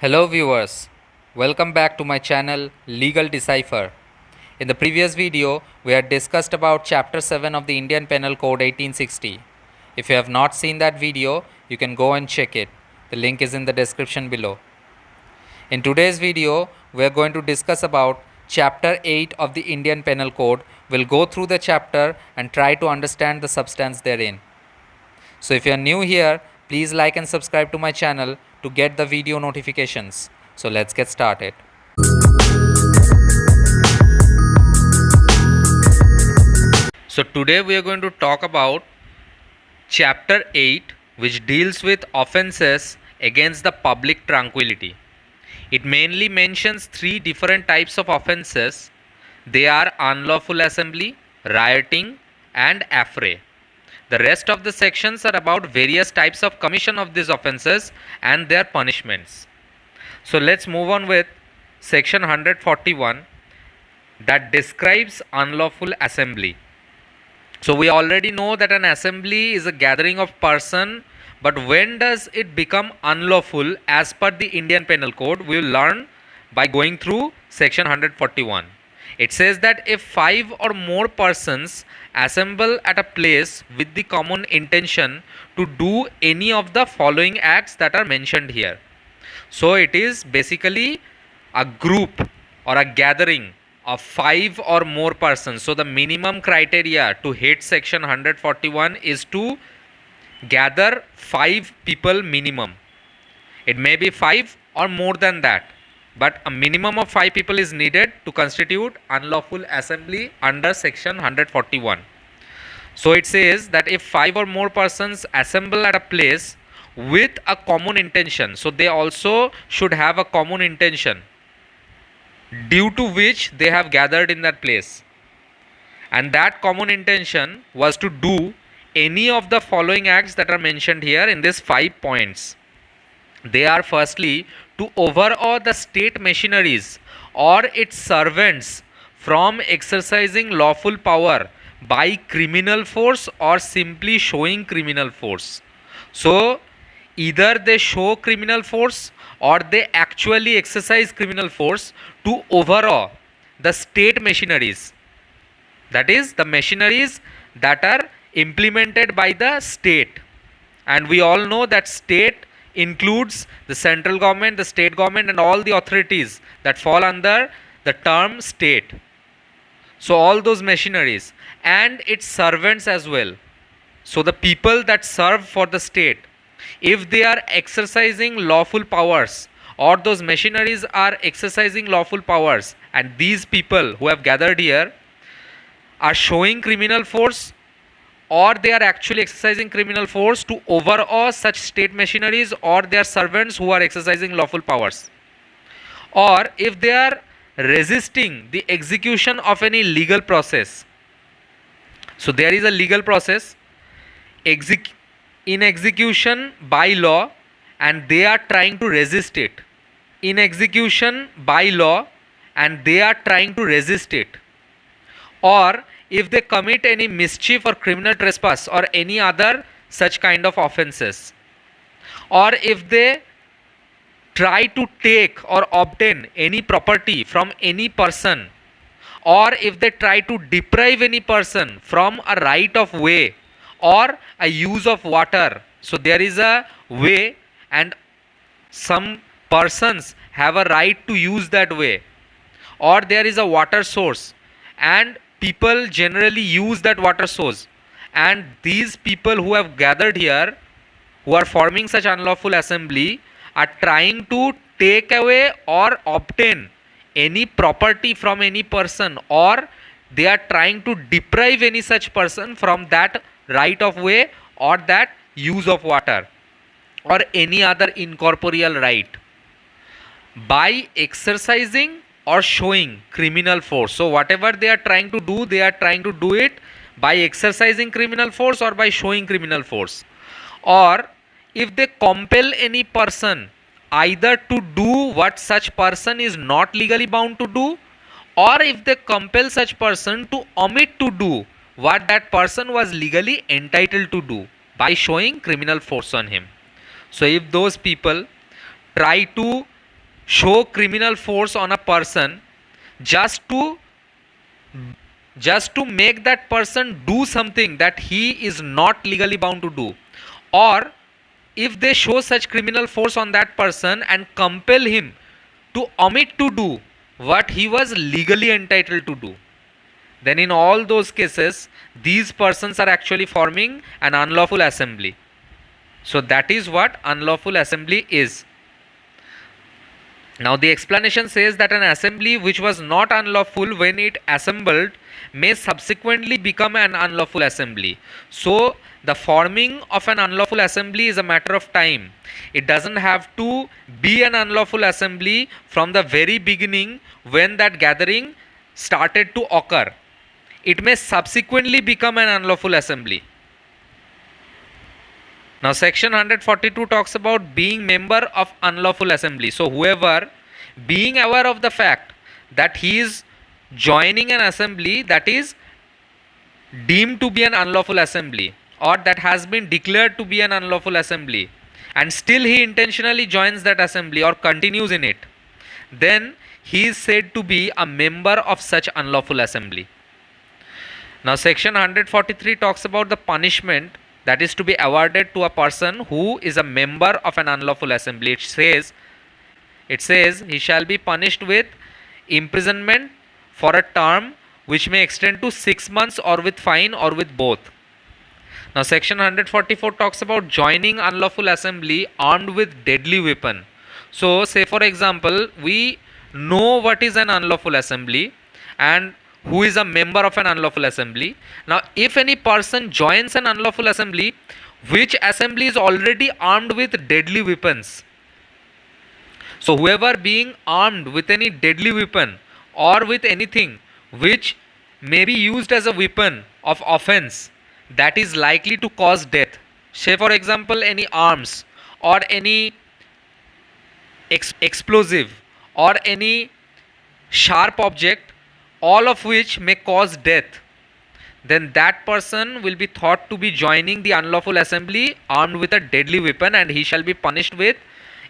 Hello viewers, welcome back to my channel Legal Decipher. In the previous video, we had discussed about Chapter 7 of the Indian Penal Code 1860. If you have not seen that video, you can go and check it. The link is in the description below. In today's video, we are going to discuss about Chapter 8 of the Indian Penal Code. We'll go through the chapter and try to understand the substance therein. So if you are new here, please like and subscribe to my channel to get the video notifications. So let's get started. So today we are going to talk about Chapter 8, which deals with offences against the public tranquility. It mainly mentions three different types of offences. They are unlawful assembly, rioting and affray. The rest of the sections are about various types of commission of these offences and their punishments. So let's move on with section 141 that describes unlawful assembly. So we already know that an assembly is a gathering of person, but when does it become unlawful as per the Indian Penal Code? We will learn by going through section 141. It says that if 5 or more persons assemble at a place with the common intention to do any of the following acts that are mentioned here. So it is basically a group or a gathering of 5 or more persons. So the minimum criteria to hit section 141 is to gather 5 people minimum. It may be 5 or more than that, but a minimum of 5 people is needed to constitute unlawful assembly under section 141. So it says that if 5 or more persons assemble at a place with a common intention, so they also should have a common intention due to which they have gathered in that place, and that common intention was to do any of the following acts that are mentioned here in these 5 points. They are firstly to overawe the state machineries or its servants from exercising lawful power by criminal force or simply showing criminal force. So either they show criminal force or they actually exercise criminal force to overawe the state machineries, that is the machineries that are implemented by the state. And we all know that state includes the central government, the state government and all the authorities that fall under the term state. So all those machineries and its servants as well. So the people that serve for the state, if they are exercising lawful powers or those machineries are exercising lawful powers, and these people who have gathered here are showing criminal force or they are actually exercising criminal force to overawe such state machineries or their servants who are exercising lawful powers, or if they are resisting the execution of any legal process. So there is a legal process in execution by law and they are trying to resist it. In execution by law and they are trying to resist it. Or if they commit any mischief or criminal trespass or any other such kind of offences, or if they try to take or obtain any property from any person, or if they try to deprive any person from a right of way or a use of water. So there is a way and some persons have a right to use that way, or there is a water source and people generally use that water source, and these people who have gathered here who are forming such unlawful assembly are trying to take away or obtain any property from any person, or they are trying to deprive any such person from that right of way or that use of water or any other incorporeal right by exercising or showing criminal force. So whatever they are trying to do, they are trying to do it by exercising criminal force or by showing criminal force. Or if they compel any person either to do what such person is not legally bound to do, or if they compel such person to omit to do what that person was legally entitled to do by showing criminal force on him. So if those people try to show criminal force on a person just to make that person do something that he is not legally bound to do, or if they show such criminal force on that person and compel him to omit to do what he was legally entitled to do, then in all those cases these persons are actually forming an unlawful assembly. So that is what unlawful assembly is. Now the explanation says that an assembly which was not unlawful when it assembled may subsequently become an unlawful assembly. So the forming of an unlawful assembly is a matter of time. It doesn't have to be an unlawful assembly from the very beginning when that gathering started to occur. It may subsequently become an unlawful assembly. Now section 142 talks about being member of unlawful assembly. So whoever, being aware of the fact that he is joining an assembly that is deemed to be an unlawful assembly, or that has been declared to be an unlawful assembly, and still he intentionally joins that assembly or continues in it, then he is said to be a member of such unlawful assembly. Now section 143 talks about the punishment that is to be awarded to a person who is a member of an unlawful assembly. It says he shall be punished with imprisonment for a term which may extend to 6 months, or with fine, or with both. Now section 144 talks about joining unlawful assembly armed with deadly weapon. So say for example, we know what is an unlawful assembly and who is a member of an unlawful assembly. Now if any person joins an unlawful assembly which assembly is already armed with deadly weapons, so whoever being armed with any deadly weapon or with anything which may be used as a weapon of offense that is likely to cause death, say for example any arms or any explosive or any sharp object, all of which may cause death, then that person will be thought to be joining the unlawful assembly armed with a deadly weapon, and he shall be punished with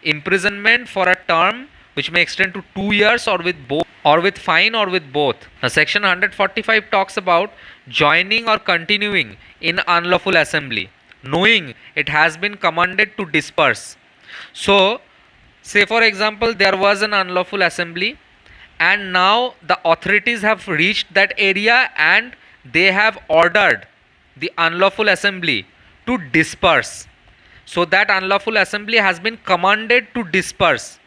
imprisonment for a term which may extend to 2 years, or with both, or with fine, or with both. Now section 145 talks about joining or continuing in unlawful assembly knowing it has been commanded to disperse. So say for example there was an unlawful assembly and now the authorities have reached that area and they have ordered the unlawful assembly to disperse. So that unlawful assembly has been commanded to disperse.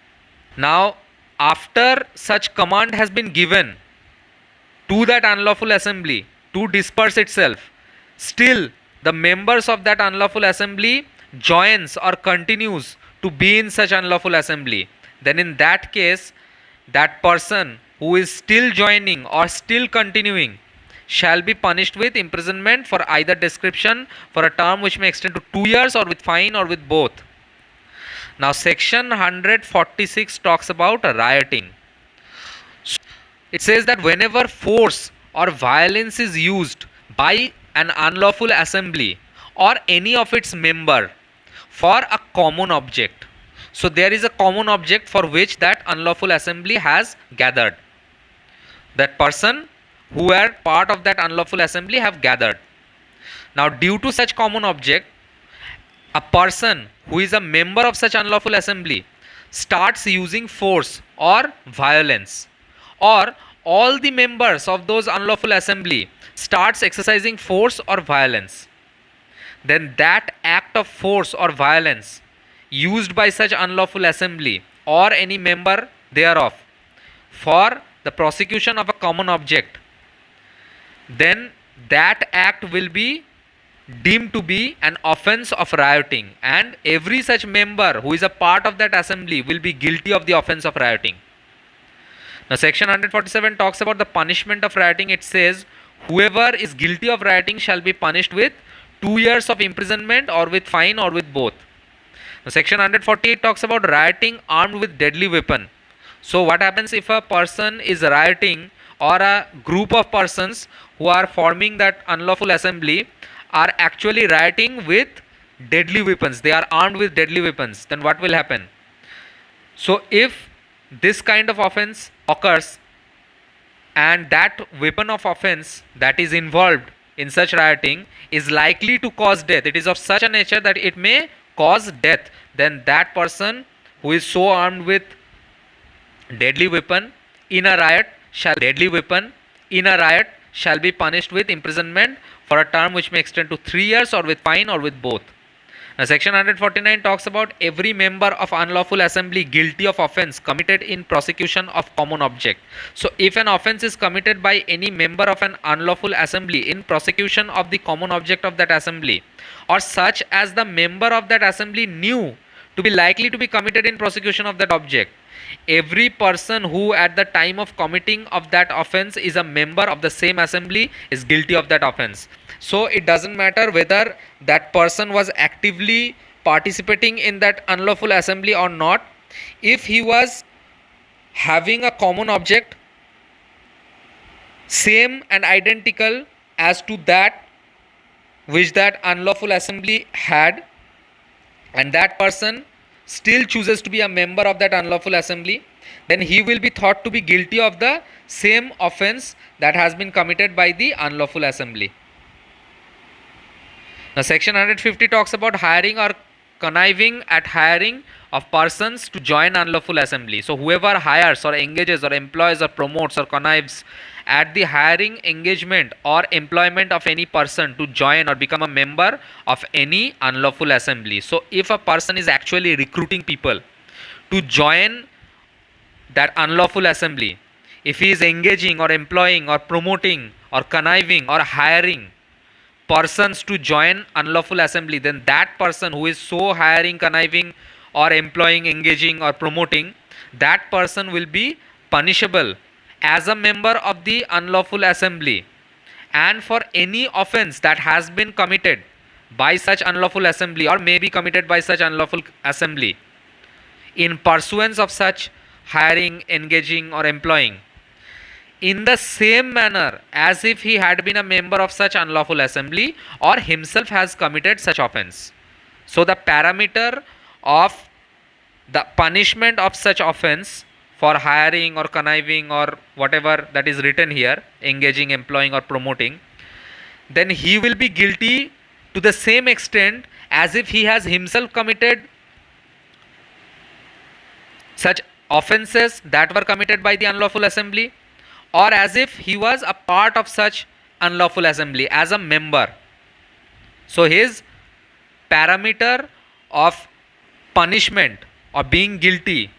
Now after such command has been given to that unlawful assembly to disperse itself, still the members of that unlawful assembly joins or continues to be in such unlawful assembly, then in that case that person who is still joining or still continuing shall be punished with imprisonment for either description for a term which may extend to 2 years, or with fine, or with both. Now section 146 talks about rioting. It says that whenever force or violence is used by an unlawful assembly or any of its member for a common object, so there is a common object for which that unlawful assembly has gathered, that person who are part of that unlawful assembly have gathered. Now due to such common object, a person who is a member of such unlawful assembly starts using force or violence, or all the members of those unlawful assembly starts exercising force or violence, then that act of force or violence used by such unlawful assembly or any member thereof for the prosecution of a common object, then that act will be deemed to be an offense of rioting, and every such member who is a part of that assembly will be guilty of the offense of rioting. Now section 147 talks about the punishment of rioting. It says whoever is guilty of rioting shall be punished with 2 years of imprisonment, or with fine, or with both. Now section 148 talks about rioting armed with deadly weapon. So what happens if a person is rioting, or a group of persons who are forming that unlawful assembly are actually rioting with deadly weapons, they are armed with deadly weapons, then what will happen? So if this kind of offense occurs and that weapon of offense that is involved in such rioting is likely to cause death, it is of such a nature that it may cause death, then that person who is so armed with deadly weapon in a riot shall be punished with imprisonment for a term which may extend to 3 years, or with fine, or with both. Now, section 149 talks about every member of unlawful assembly guilty of offence committed in prosecution of common object. So, if an offence is committed by any member of an unlawful assembly in prosecution of the common object of that assembly, or such as the member of that assembly knew to be likely to be committed in prosecution of that object, every person who at the time of committing of that offence is a member of the same assembly is guilty of that offence. So it doesn't matter whether that person was actively participating in that unlawful assembly or not. If he was having a common object same and identical as to that which that unlawful assembly had, and that person still chooses to be a member of that unlawful assembly, then he will be thought to be guilty of the same offence that has been committed by the unlawful assembly. Now, section 150 talks about hiring or conniving at hiring of persons to join unlawful assembly. So, whoever hires or engages or employs or promotes or connives at the hiring, engagement or employment of any person to join or become a member of any unlawful assembly. So, if a person is actually recruiting people to join that unlawful assembly, if he is engaging or employing or promoting or conniving or hiring persons to join unlawful assembly, then that person who is so hiring, conniving or employing, engaging or promoting, that person will be punishable as a member of the unlawful assembly, and for any offence that has been committed by such unlawful assembly or may be committed by such unlawful assembly in pursuance of such hiring, engaging or employing, in the same manner as if he had been a member of such unlawful assembly or himself has committed such offence. So the parameter of the punishment of such offence for hiring or conniving or whatever that is written here, engaging, employing or promoting, then he will be guilty to the same extent as if he has himself committed such offences that were committed by the unlawful assembly, or as if he was a part of such unlawful assembly as a member. So his parameter of punishment or being guilty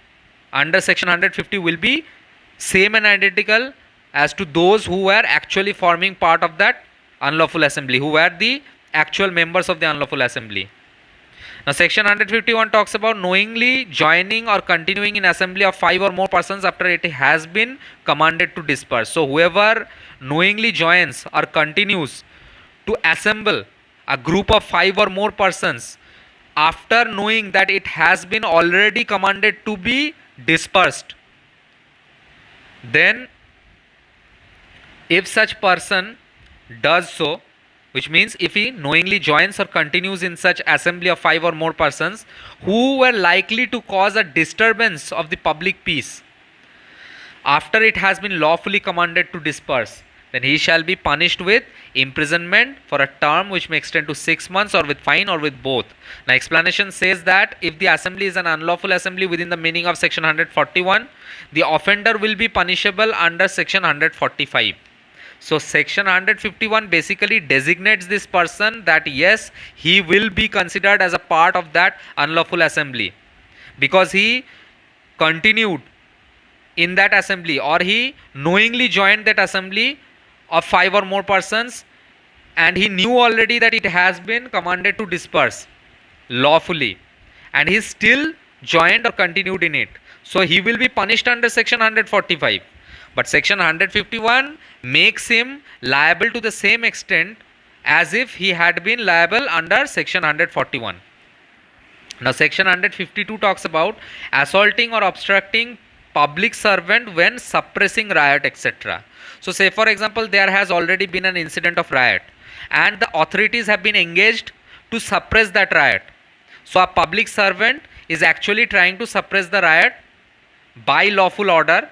under section 150 will be same and identical as to those who were actually forming part of that unlawful assembly, who were the actual members of the unlawful assembly. Now, section 151 talks about knowingly joining or continuing in assembly of 5 or more persons after it has been commanded to disperse. So, whoever knowingly joins or continues to assemble a group of 5 or more persons after knowing that it has been already commanded to be dispersed, then if such person does so, which means if he knowingly joins or continues in such assembly of 5 or more persons who were likely to cause a disturbance of the public peace after it has been lawfully commanded to disperse, then he shall be punished with imprisonment for a term which may extend to 6 months, or with fine, or with both. Now, explanation says that if the assembly is an unlawful assembly within the meaning of section 141, the offender will be punishable under section 145. So section 151 basically designates this person that yes, he will be considered as a part of that unlawful assembly because he continued in that assembly, or he knowingly joined that assembly of 5 or more persons and he knew already that it has been commanded to disperse lawfully and he still joined or continued in it. So he will be punished under section 145. But section 151 makes him liable to the same extent as if he had been liable under section 141. Now section 152 talks about assaulting or obstructing public servant when suppressing riot, etc. So say for example there has already been an incident of riot and the authorities have been engaged to suppress that riot. So a public servant is actually trying to suppress the riot by lawful order,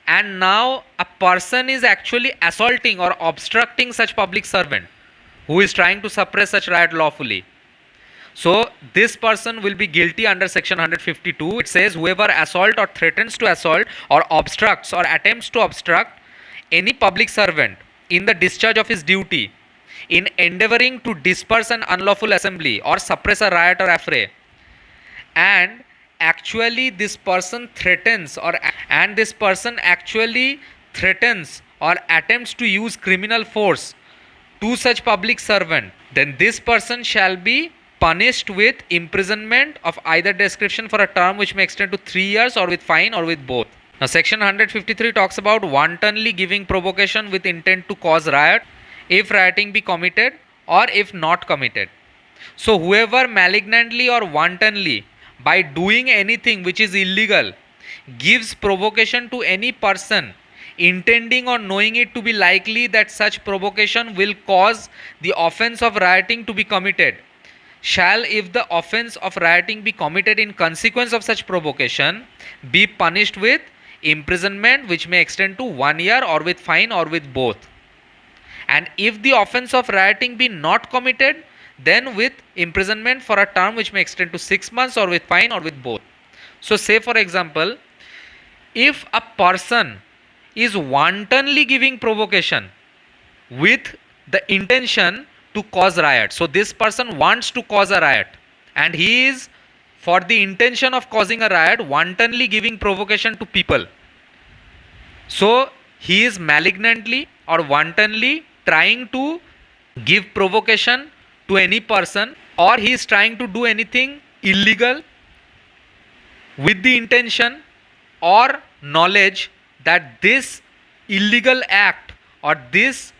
and now a person is actually assaulting or obstructing such public servant who is trying to suppress such riot lawfully. So this person will be guilty under section 152. It says whoever assault or threatens to assault or obstructs or attempts to obstruct any public servant in the discharge of his duty in endeavoring to disperse an unlawful assembly or suppress a riot or affray, and actually this person threatens or attempts to use criminal force to such public servant, then this person shall be punished with imprisonment of either description for a term which may extend to 3 years, or with fine, or with both. Now section 153 talks about wantonly giving provocation with intent to cause riot, if rioting be committed or if not committed. So whoever malignantly or wantonly, by doing anything which is illegal, gives provocation to any person, intending or knowing it to be likely that such provocation will cause the offence of rioting to be committed, shall, if the offence of rioting be committed in consequence of such provocation, be punished with imprisonment which may extend to 1 year, or with fine, or with both. And if the offence of rioting be not committed, then with imprisonment for a term which may extend to 6 months, or with fine, or with both. So say for example, if a person is wantonly giving provocation with the intention to cause riot, so this person wants to cause a riot and he is, for the intention of causing a riot, wantonly giving provocation to people, so he is malignantly or wantonly trying to give provocation to any person, or he is trying to do anything illegal with the intention or knowledge that this illegal act or this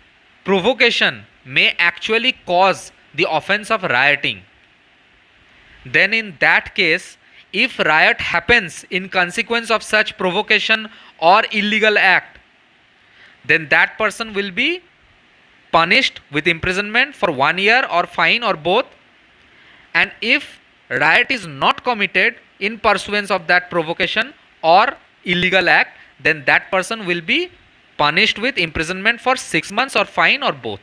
provocation may actually cause the offence of rioting, then in that case, if riot happens in consequence of such provocation or illegal act, then that person will be punished with imprisonment for 1 year, or fine, or both. And if riot is not committed in pursuance of that provocation or illegal act, then that person will be punished with imprisonment for 6 months, or fine, or both.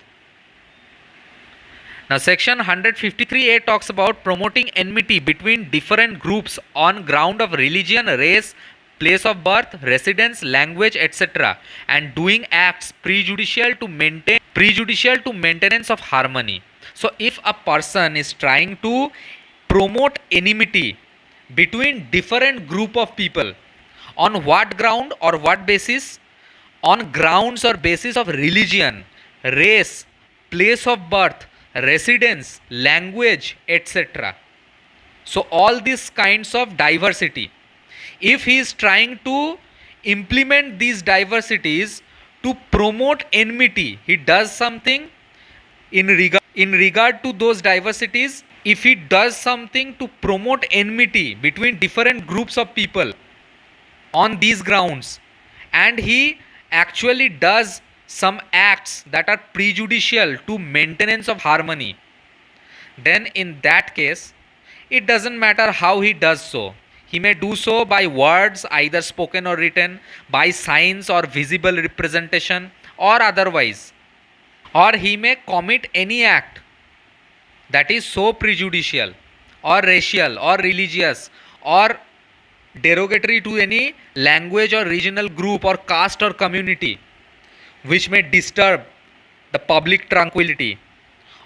Now section 153A talks about promoting enmity between different groups on ground of religion, race, place of birth, residence, language, etc., and doing acts prejudicial to maintenance of harmony. So if a person is trying to promote enmity between different group of people, on what ground or what basis? On grounds or basis of religion, race, place of birth, residence, language, etc. So all these kinds of diversity, if he is trying to implement these diversities to promote enmity, he does something in regard to those diversities. If he does something to promote enmity between different groups of people on these grounds, and he actually does some acts that are prejudicial to maintenance of harmony, then in that case it doesn't matter how he does so. He may do so by words, either spoken or written, by signs or visible representation, or otherwise, or he may commit any act that is so prejudicial or racial or religious or derogatory to any language or regional group or caste or community, which may disturb the public tranquility,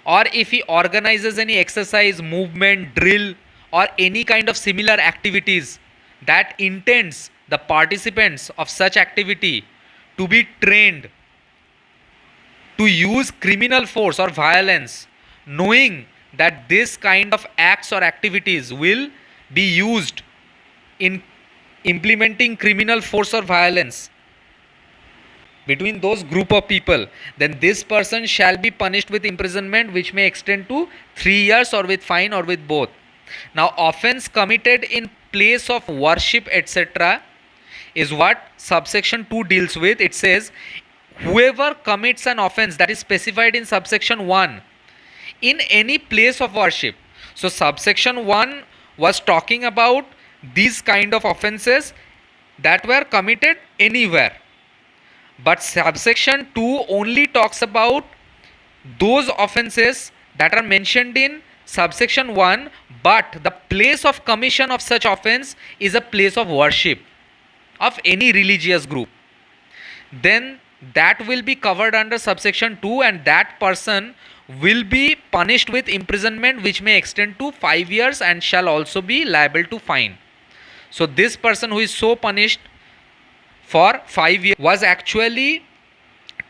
or if he organizes any exercise, movement, drill, or any kind of similar activities that intends the participants of such activity to be trained to use criminal force or violence, knowing that this kind of acts or activities will be used in implementing criminal force or violence between those group of people, then this person shall be punished with imprisonment which may extend to 3 years, or with fine, or with both. Now offence committed in place of worship, etc., is what subsection 2 deals with. It says whoever commits an offence that is specified in subsection 1 in any place of worship. So subsection 1 was talking about these kind of offences that were committed anywhere. But subsection 2 only talks about those offences that are mentioned in subsection 1, but the place of commission of such offence is a place of worship of any religious group. Then that will be covered under subsection 2, and that person will be punished with imprisonment which may extend to 5 years and shall also be liable to fine. So this person who is so punished for 5 years was actually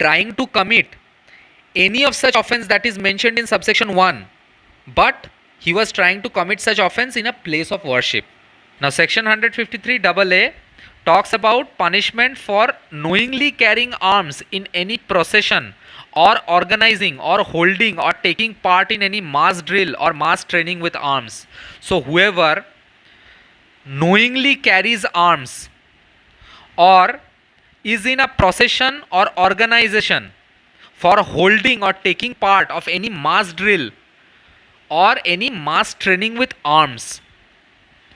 trying to commit any of such offence that is mentioned in subsection 1, but he was trying to commit such offence in a place of worship. Now section 153 AA talks about punishment for knowingly carrying arms in any procession or organizing or holding or taking part in any mass drill or mass training with arms. So whoever knowingly carries arms or is in a procession or organization for holding or taking part of any mass drill or any mass training with arms.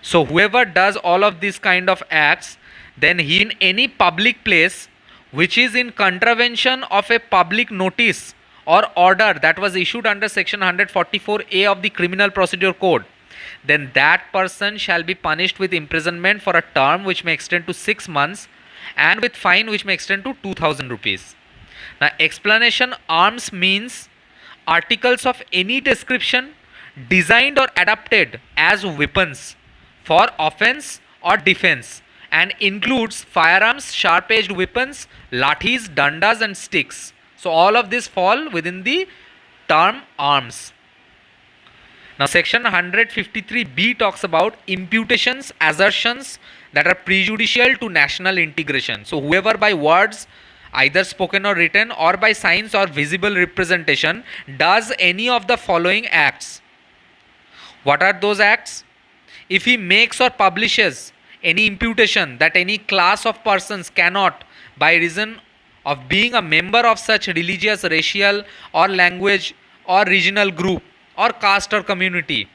So whoever does all of these kind of acts, then he in any public place which is in contravention of a public notice or order that was issued under section 144A of the Criminal Procedure Code, then that person shall be punished with imprisonment for a term which may extend to 6 months and with fine which may extend to 2000 rupees. Now explanation: arms means articles of any description designed or adapted as weapons for offense or defense and includes firearms, sharp-edged weapons, lathis, dandas and sticks. So all of this fall within the term arms. Now section 153B talks about imputations, assertions that are prejudicial to national integration. So whoever by words, either spoken or written, or by signs or visible representation does any of the following acts. What are those acts? If he makes or publishes any imputation that any class of persons cannot, by reason of being a member of such religious, racial or language or regional group or caste or community,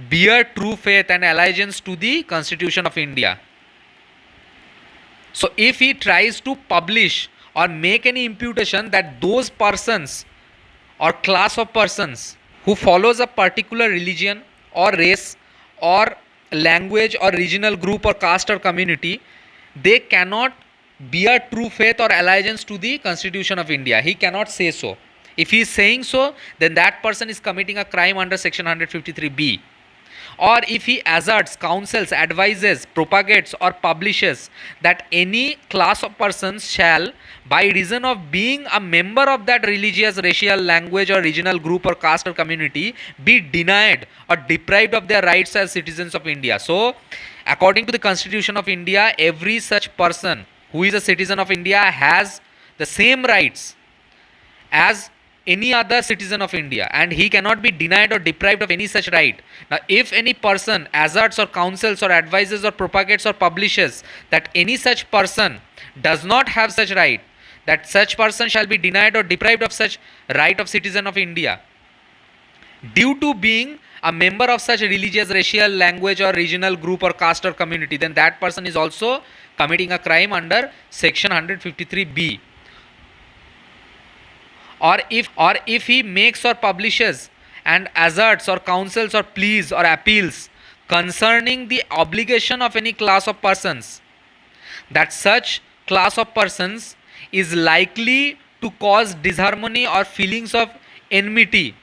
bear true faith and allegiance to the Constitution of India. So if he tries to publish or make any imputation that those persons or class of persons who follows a particular religion or race or language or regional group or caste or community, they cannot bear true faith or allegiance to the Constitution of India. He cannot say so. If he is saying so, then that person is committing a crime under section 153B. Or if he asserts, counsels, advises, propagates or publishes that any class of persons shall, by reason of being a member of that religious, racial, language or regional group or caste or community, be denied or deprived of their rights as citizens of India. So according to the Constitution of India, every such person who is a citizen of India has the same rights as any other citizen of India, and he cannot be denied or deprived of any such right. Now if any person asserts or counsels or advises or propagates or publishes that any such person does not have such right, that such person shall be denied or deprived of such right of citizen of India due to being a member of such religious, racial, language or regional group or caste or community, then that person is also committing a crime under section 153B. Or if he makes or publishes and asserts or counsels or pleas or appeals concerning the obligation of any class of persons, that such class of persons is likely to cause disharmony or feelings of enmity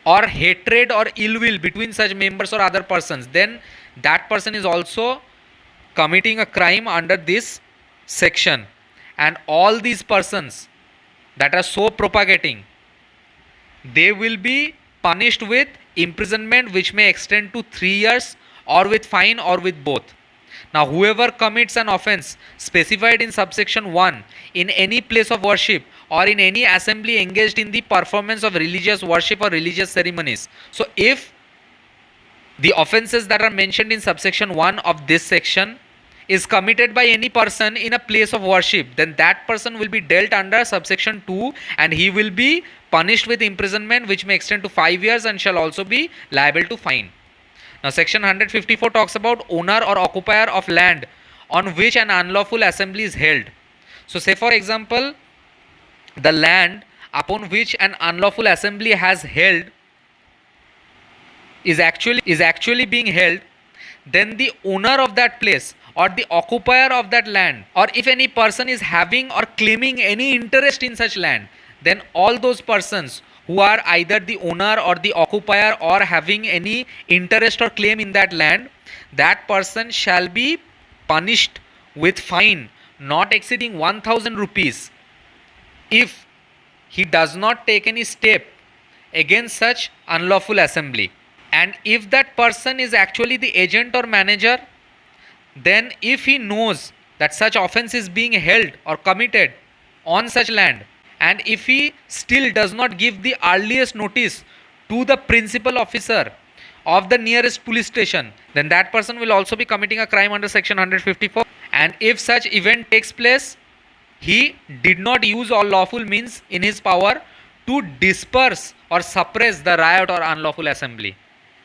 or hatred or ill will between such members or other persons, then that person is also committing a crime under this section. And all these persons that are so propagating, they will be punished with imprisonment which may extend to 3 years or with fine or with both. Now whoever commits an offence specified in subsection 1 in any place of worship or in any assembly engaged in the performance of religious worship or religious ceremonies. So if the offences that are mentioned in subsection 1 of this section is committed by any person in a place of worship, then that person will be dealt under subsection 2 and he will be punished with imprisonment which may extend to 5 years and shall also be liable to fine. Now section 154 talks about owner or occupier of land on which an unlawful assembly is held. So say for example, the land upon which an unlawful assembly has held is actually being held, then the owner of that place or the occupier of that land, or if any person is having or claiming any interest in such land, then all those persons who are either the owner or the occupier or having any interest or claim in that land, that person shall be punished with fine not exceeding 1000 rupees if he does not take any step against such unlawful assembly. And if that person is actually the agent or manager, then if he knows that such offense is being held or committed on such land, and if he still does not give the earliest notice to the principal officer of the nearest police station, then that person will also be committing a crime under section 154. And if such event takes place, he did not use all lawful means in his power to disperse or suppress the riot or unlawful assembly,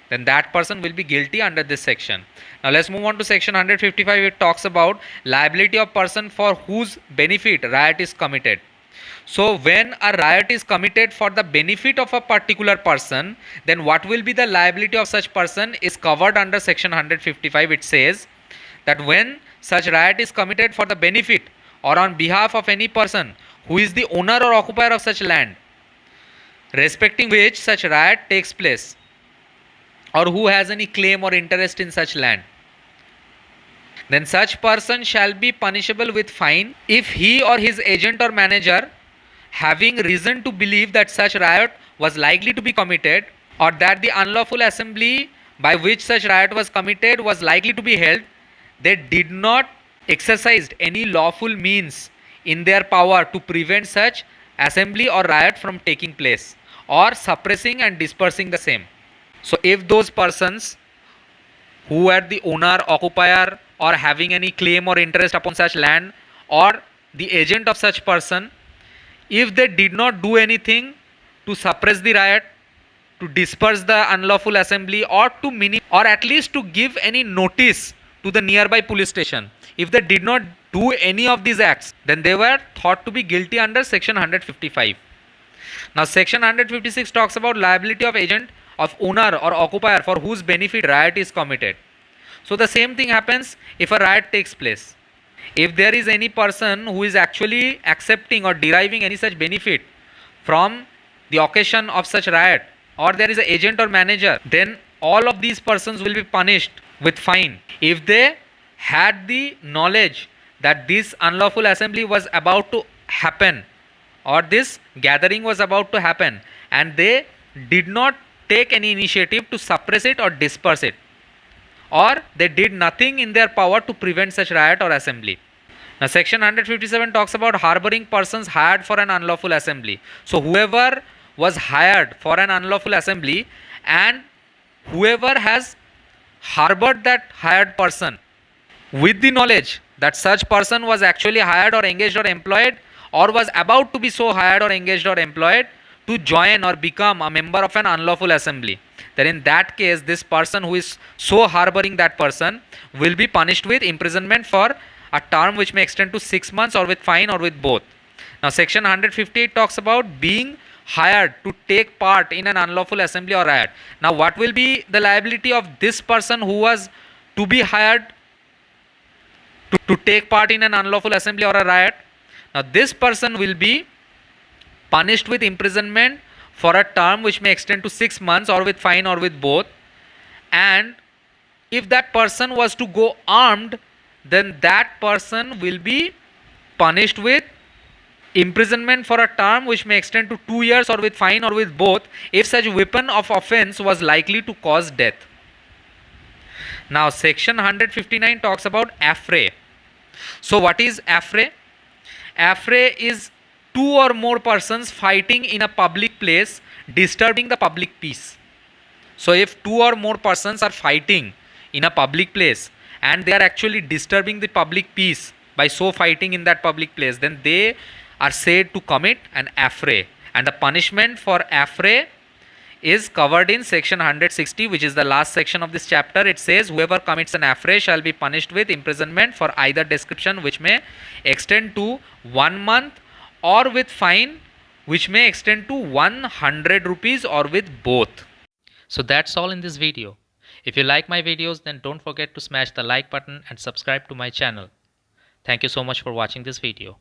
then that person will be guilty under this section. Now let's move on to section 155. It talks about liability of person for whose benefit riot is committed. So when a riot is committed for the benefit of a particular person, then what will be the liability of such person is covered under section 155. It says that when such riot is committed for the benefit or on behalf of any person who is the owner or occupier of such land, respecting which such riot takes place, or who has any claim or interest in such land, then such person shall be punishable with fine if he or his agent or manager, having reason to believe that such riot was likely to be committed, or that the unlawful assembly by which such riot was committed was likely to be held, they did not exercise any lawful means in their power to prevent such assembly or riot from taking place, or suppressing and dispersing the same. So if those persons who are the owner, occupier, or having any claim or interest upon such land, or the agent of such person, if they did not do anything to suppress the riot, to disperse the unlawful assembly, or to or at least to give any notice to the nearby police station, if they did not do any of these acts, then they were thought to be guilty under section 155. Now section 156 talks about liability of agent, of owner or occupier for whose benefit riot is committed. So the same thing happens if a riot takes place. If there is any person who is actually accepting or deriving any such benefit from the occasion of such riot, or there is an agent or manager, then all of these persons will be punished with fine if they had the knowledge that this unlawful assembly was about to happen, or this gathering was about to happen, and they did not take any initiative to suppress it or disperse it, or they did nothing in their power to prevent such riot or assembly. Now section 157 talks about harboring persons hired for an unlawful assembly. So whoever was hired for an unlawful assembly, and whoever has harbored that hired person with the knowledge that such person was actually hired or engaged or employed, or was about to be so hired or engaged or employed to join or become a member of an unlawful assembly, then in that case this person who is so harboring that person will be punished with imprisonment for a term which may extend to 6 months, or with fine, or with both. Now section 158 talks about being hired to take part in an unlawful assembly or riot. Now what will be the liability of this person who was to be hired to take part in an unlawful assembly or a riot? Now this person will be punished with imprisonment for a term which may extend to 6 months, or with fine, or with both. And if that person was to go armed, then that person will be punished with imprisonment for a term which may extend to 2 years, or with fine, or with both, if such weapon of offense was likely to cause death. Now section 159 talks about affray. So what is affray? Affray is two or more persons fighting in a public place, disturbing the public peace. So if two or more persons are fighting in a public place and they are actually disturbing the public peace by so fighting in that public place, then they are said to commit an affray. And the punishment for affray is covered in section 160, which is the last section of this chapter. It says whoever commits an affray shall be punished with imprisonment for either description, which may extend to 1 month, or with fine, which may extend to 100 rupees, or with both. So that's all in this video. If you like my videos, then don't forget to smash the like button and subscribe to my channel. Thank you so much for watching this video.